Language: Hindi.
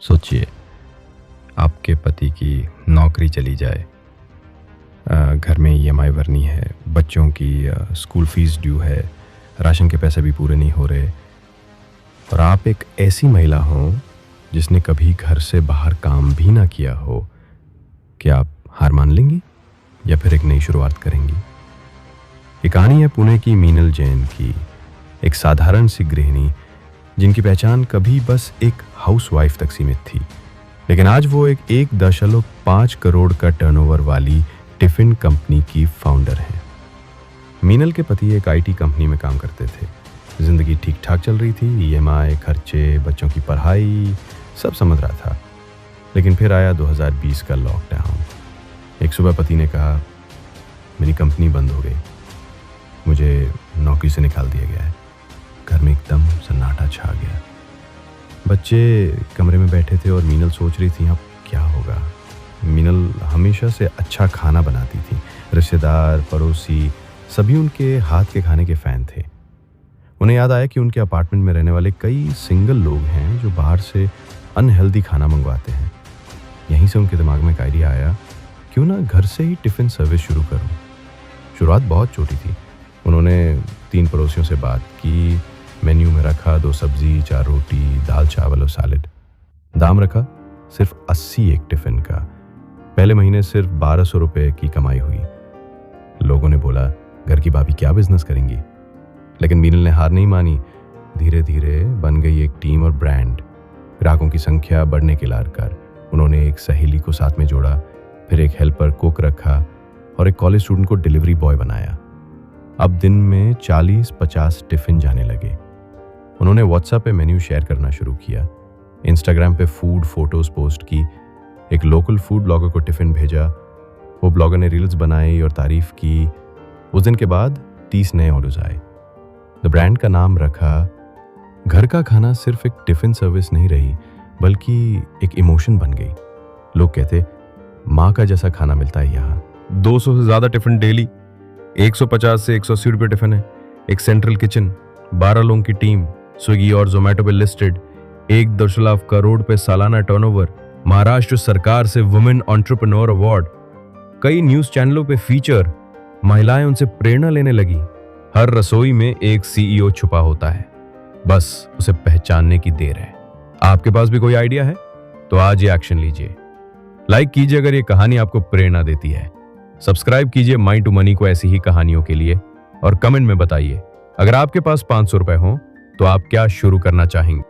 सोचिए, आपके पति की नौकरी चली जाए, घर में ईएमआई भरनी है, बच्चों की स्कूल फीस ड्यू है, राशन के पैसे भी पूरे नहीं हो रहे, और आप एक ऐसी महिला हो जिसने कभी घर से बाहर काम भी ना किया हो। क्या आप हार मान लेंगी या फिर एक नई शुरुआत करेंगी? ये कहानी है पुणे की मीनल जैन की, एक साधारण सी गृहिणी जिनकी पहचान कभी बस एक हाउसवाइफ तक सीमित थी, लेकिन आज वो एक 1.5 करोड़ का टर्नओवर वाली टिफिन कंपनी की फाउंडर हैं। मीनल के पति एक आईटी कंपनी में काम करते थे। जिंदगी ठीक ठाक चल रही थी, ईएमआई, खर्चे, बच्चों की पढ़ाई, सब समझ रहा था। लेकिन फिर आया 2020 का लॉकडाउन। एक सुबह पति ने कहा, मेरी कंपनी बंद हो गई, मुझे नौकरी से निकाल दिया गया है। घर में एकदम सन्नाटा छा गया। बच्चे कमरे में बैठे थे और मीनल सोच रही थी अब क्या होगा। मीनल हमेशा से अच्छा खाना बनाती थी। रिश्तेदार, पड़ोसी सभी उनके हाथ के खाने के फ़ैन थे। उन्हें याद आया कि उनके अपार्टमेंट में रहने वाले कई सिंगल लोग हैं जो बाहर से अनहेल्दी खाना मंगवाते हैं। यहीं से उनके दिमाग में एक आइडिया आया, क्यों ना घर से ही टिफ़िन सर्विस शुरू करूं। शुरुआत बहुत छोटी थी। उन्होंने 3 पड़ोसियों से बात की, मेन्यू में रखा 2 सब्जी, 4 रोटी, दाल चावल और सैलेड। दाम रखा सिर्फ 80 एक टिफ़िन का। पहले महीने सिर्फ 1200 रुपये की कमाई हुई। लोगों ने बोला, घर की भाभी क्या बिजनेस करेंगी? लेकिन मीनल ने हार नहीं मानी। धीरे धीरे बन गई एक टीम और ब्रांड। ग्राहकों की संख्या बढ़ने के लाकर उन्होंने एक सहेली को साथ में जोड़ा, फिर एक हेल्पर कुक रखा और एक कॉलेज स्टूडेंट को डिलीवरी बॉय बनाया। अब दिन में 40-50 टिफ़िन जाने लगे। उन्होंने व्हाट्सएप पे मेन्यू शेयर करना शुरू किया, इंस्टाग्राम पे फूड फोटोज़ पोस्ट की, एक लोकल फूड ब्लॉगर को टिफ़िन भेजा। वो ब्लॉगर ने रील्स बनाई और तारीफ़ की। उस दिन के बाद 30 नए ऑर्डर्स आए। द ब्रांड का नाम रखा। घर का खाना सिर्फ एक टिफ़िन सर्विस नहीं रही, बल्कि एक इमोशन बन गई। लोग कहते, माँ का जैसा खाना मिलता है यहाँ। 200 से ज़्यादा टिफ़िन डेली, 150 से 180 रुपये टिफ़िन है। एक सेंट्रल किचन, 12 लोगों की टीम, स्विगी और जोमेटो पे लिस्टेड, 1.5 करोड़ पे सालाना टर्नओवर, महाराष्ट्र सरकार से वुमेन एंटरप्रेन्योर अवार्ड, कई न्यूज़ चैनलों पे फीचर। महिलाएं उनसे प्रेरणा लेने लगी। हर रसोई में एक सीईओ छुपा होता है, बस उसे पहचानने की देर है। आपके पास भी कोई आइडिया है तो आज ये एक्शन लीजिए। लाइक कीजिए अगर ये कहानी आपको प्रेरणा देती है। सब्सक्राइब कीजिए माइंड टू मनी को ऐसी ही कहानियों के लिए, और कमेंट में बताइए अगर आपके पास 500 रुपए हो तो आप क्या शुरू करना चाहेंगे।